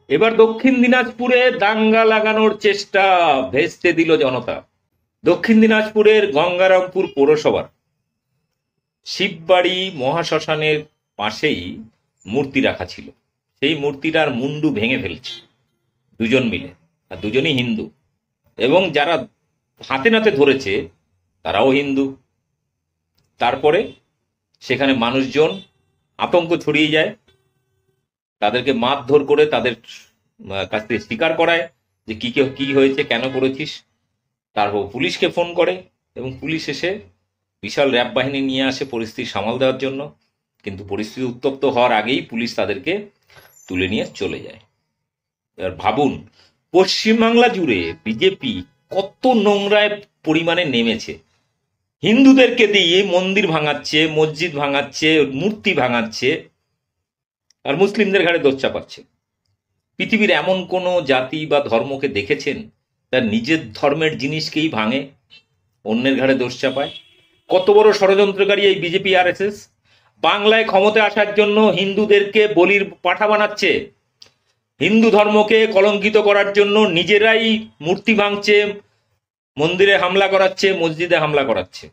এবার দক্ষিণ দিনাজপুরে দাঙ্গা লাগানোর চেষ্টা, ভেস্তে দিল জনতা। দক্ষিণ দিনাজপুরের গঙ্গারামপুর পৌরসভার শিববাড়ি মহাশ্মশানের পাশেই মূর্তি রাখা ছিল। সেই মূর্তিটার মুন্ডু ভেঙে ফেলছে দুজন মিলে, আর দুজনই হিন্দু, এবং যারা হাতে নাতে ধরেছে তারাও হিন্দু। তারপরে সেখানে মানুষজন আতঙ্ক ছড়িয়ে যায়, তাদেরকে মারধর করে তাদের কাছ থেকে স্বীকার করায় যে কি হয়েছে, কেন করেছিস। তারপর পুলিশকে ফোন করে এবং পুলিশ এসে বিশাল র্যাব বাহিনী নিয়ে আসে পরিস্থিতি সামাল দেওয়ার জন্য। কিন্তু পরিস্থিতি উত্তপ্ত হওয়ার আগেই পুলিশ তাদেরকে তুলে নিয়ে চলে যায়। এবার ভাবুন, পশ্চিমবাংলা জুড়ে বিজেপি কত নোংরায় পরিমাণে নেমেছে। হিন্দুদেরকে দিয়ে মন্দির ভাঙাচ্ছে, মসজিদ ভাঙাচ্ছে, মূর্তি ভাঙাচ্ছে, আর মুসলিমদের ঘাড়ে দোষ চাপাচ্ছে। পৃথিবীর এমন কোনো জাতি বা ধর্মকে দেখেছেন তার নিজের ধর্মের জিনিসকেই ভাঙে, অন্যের ঘাড়ে দোষ চাপায়? কত বড় ষড়যন্ত্রকারী এই বিজেপি আরএসএস! বাংলায় ক্ষমতায় আসার জন্য হিন্দুদেরকে বলির পাঠা বানাচ্ছে, হিন্দু ধর্মকে কলঙ্কিত করার জন্য নিজেরাই মূর্তি ভাঙছে, মন্দিরে হামলা করাচ্ছে, মসজিদে হামলা করাচ্ছে।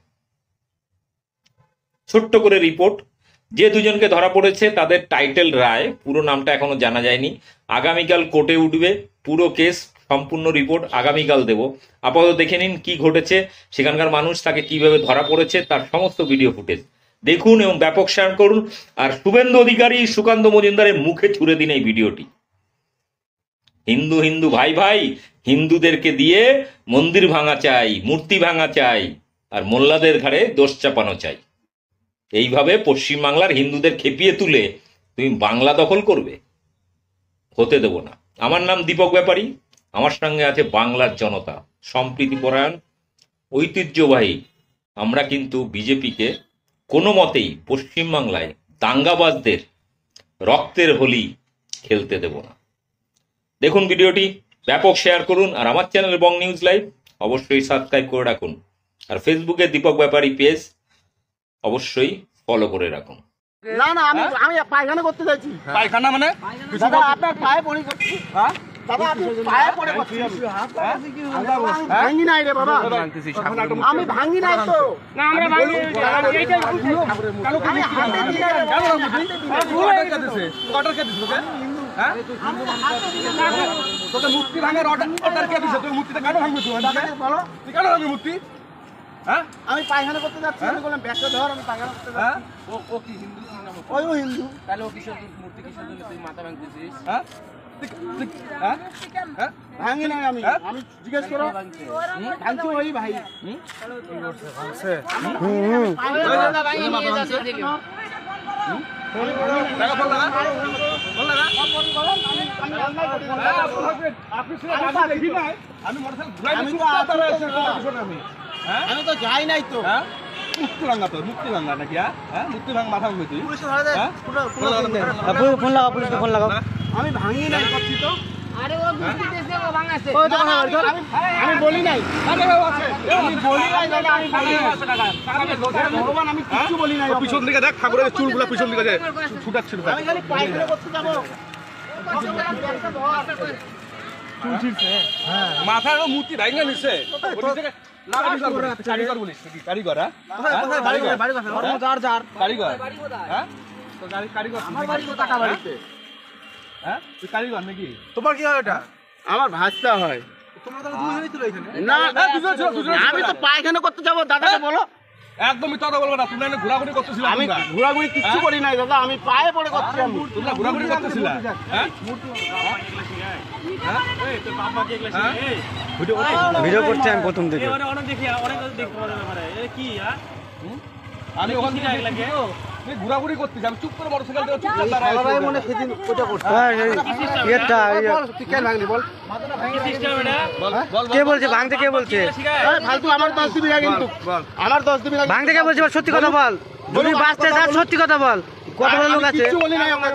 ছোট্ট করে রিপোর্ট, যে দুজনকে ধরা পড়েছে তাদের টাইটেল রায়, পুরো নামটা এখনো জানা যায়নি, আগামীকাল কোর্টে উঠবে। পুরো কেস সম্পূর্ণ রিপোর্ট আগামীকাল দেব। আপাতত দেখে নিন কি ঘটেছে, সেখানকার মানুষ তাকে কিভাবে ধরা পড়েছে তার সমস্ত ভিডিও ফুটেজ দেখুন এবং ব্যাপক শেয়ার করুন। আর শুভেন্দু অধিকারী, সুকান্ত মজুমদারের মুখে ছুড়ে দিন এই ভিডিওটি। হিন্দু হিন্দু ভাই ভাই, হিন্দুদেরকে দিয়ে মন্দির ভাঙা চাই, মূর্তি ভাঙা চাই, আর মোল্লাদের ঘাড়ে দোষ চাপানো চাই। এইভাবে পশ্চিমবাংলার হিন্দুদের খেপিয়ে তুলে তুমি বাংলা দখল করবে? হতে দেব না। আমার নাম দীপক ব্যাপারী, আমার সঙ্গে আছে বাংলার জনতা, সম্প্রীতিপরায়ণ, ঐতিহ্যবাহী। আমরা কিন্তু বিজেপিকে কোনো মতেই পশ্চিমবাংলায় দাঙ্গাবাজদের রক্তের হোলি খেলতে দেব না। দেখুন ভিডিওটি, ব্যাপক শেয়ার করুন, আর আমার চ্যানেল বং নিউজ লাইভ অবশ্যই সাবস্ক্রাইব করে রাখুন, আর ফেসবুকে দীপক ব্যাপারী পেজ অবশ্যই ফলো করে রাখুন। না না, আমি পায়খানা করতে যাচ্ছি। পায়খানা মানে দাদা আপনার পায়ে পড়ে করছি। হ্যাঁ দাদা, আপনি পায়ে পড়ে করছি। ভাঙি নাই রে বাবা, আমি ভাঙি নাই তো। না আমরা ভাঙি, এইটাই বলছি। আমি হাতে দিয়ে অর্ডার কে দিছে? হ্যাঁ তোকে মূর্তি ভাঙার অর্ডার কে দিছে? তুই মূর্তিটা কেন ভাঙবি? তুই বলো, তুই কেন ভাঙবি মূর্তি? হ্যাঁ আমি পায়খানা করতে যাচ্ছি। আমি বললাম ব্যাগটা ধর, আমি পায়খানা করতে যাচ্ছি। ও কি হিন্দু? ওই হিন্দু। তাহলে ও কিসের মূর্তি, কিসের জন্য তুই মাথা ভাঙতেছিস? হ্যাঁ হ্যাঁ ভাঙি নাই আমি। আমি জিজ্ঞেস করো, ভাঙছি ওই ভাই। আমি তো যাই নাই তো। মুক্তি ভাঙা তো, মুক্তি ভাঙা নাকি? হ্যাঁ মুক্তি ভাঙা মাথা ভাঙবি তুই? ফোন লাগাও, পুলিশকে ফোন লাগাও। আমি ভাঙি নাই করছি তো। আরে ও মূর্তি দেশে ও ভাঙাছে। আমি বলি নাই, আমি বলি নাই দাদা, আমি বলি নাই। ভগবান, আমি কিছু বলি নাই। পিছন দিকে দেখ, ঠাকুরের চুলগুলা পিছন দিকে যায় ছুটাচ্ছিল। আমি খালি পায়খানা করতে যাবো। মাথার মূর্তি ভাঙা নিচ্ছে। কারিগর বলিস নাকি? কারিগর? কারিগর? হ্যাঁ তো কারিগর? হ্যাঁ তুই কারিগর নাকি? তোমার কি হয়? এটা আমার ভাষা হয়। না আমি তো পায়খানা করতে যাবো। দাদাকে বলো। একদমই কথা বলবো না। তুমি ঘোরাঘুরি করতেছিল? আমি ঘোরাঘুরি কিচ্ছু করি নাই দাদা, আমি পায়ে পড়ে করছি। আমি তোমরা ঘোরাঘুরি করতেছিল? হ্যাঁ ভিডিও করছি আমি প্রথম থেকে। আমি ওখান থেকে ঘোরাঘুরি করতেছি, আমি চুপ করে মোটরসাইকেল থেকে চুপ করে কে বলছে ভাঙতে? কে বলছে ফালতু? আমার 10 দিবি না কিন্তু, আমার 10 দিবি না। ভাঙতে কে বলছে? সত্যি কথা বল, যদি বাঁচতে চাস সত্যি কথা বল। কত বড় লোক আছে? কিচ্ছু বলি নাই আমরা,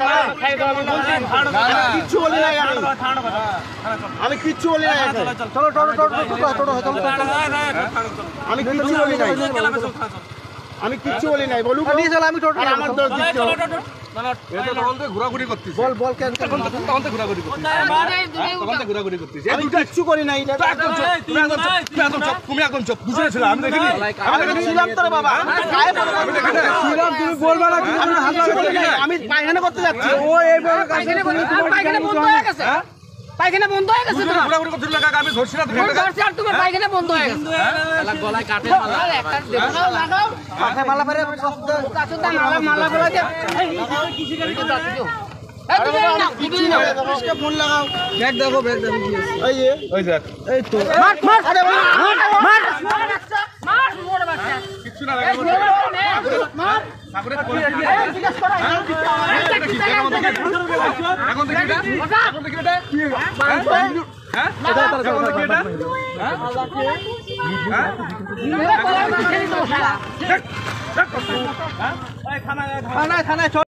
কিচ্ছু বলি নাই আমি কিচ্ছু বলি নাই। চলো আমি কিচ্ছু বলি নাই, আমি কিচ্ছু বলি নাই। বলুক, আমি টোটো, আমার 10 দিচ্ছি। এটা তখন থেকে ঘোরাঘুরি করতিস বল বল কেন তখন থেকে ঘোরাঘুরি করতিস তখন থেকে ঘোরাঘুরি করতিস আমি কিচ্ছু করি নাই তুই একদম চুপ, তুমি একদম চুপ, তুমি একদম চুপ, তুমি একদম চুপ। দুজনে ছিল, আমি দেখিনি। আমি দেখিনি। ছিলাম তো রে বাবা গায়ে পড়ে আমি দেখিনি। তুমি বলবা না তুমি হাত ধরে আমি পায়খানা করতে যাচ্ছি ও এই পায়খানা বন্ধ হয়ে গেছে পায়খানা বন্ধ হয়ে গেছে তুমি ঘোরাঘুরি করছিল না, কাকা, আমি ধরছি না, তুমি তোমার দরজা আর তোমার পায়খানা বন্ধ হয়ে গেছে গলায় কাটে একটা দেখো লাগাও পাখে মালা পরে কাছে দা মালা মালা করে দে এই কিসি গাড়ি তো যাচ্ছি এই তুমি না দিবি না ফোন লাগাও ব্যাগ দেখো এই যে ওই দেখ, এই তো মার মার আরে মার মার মোড় বাচ্চা কিচ্ছু না, মার তারপরে এখন দেখি এটা? এখন দেখি এটা? এখন দেখি এটা? হ্যাঁ? এখন দেখি এটা? হ্যাঁ? মেরে কলার মাঝখানে তো শালা থানায় থানায়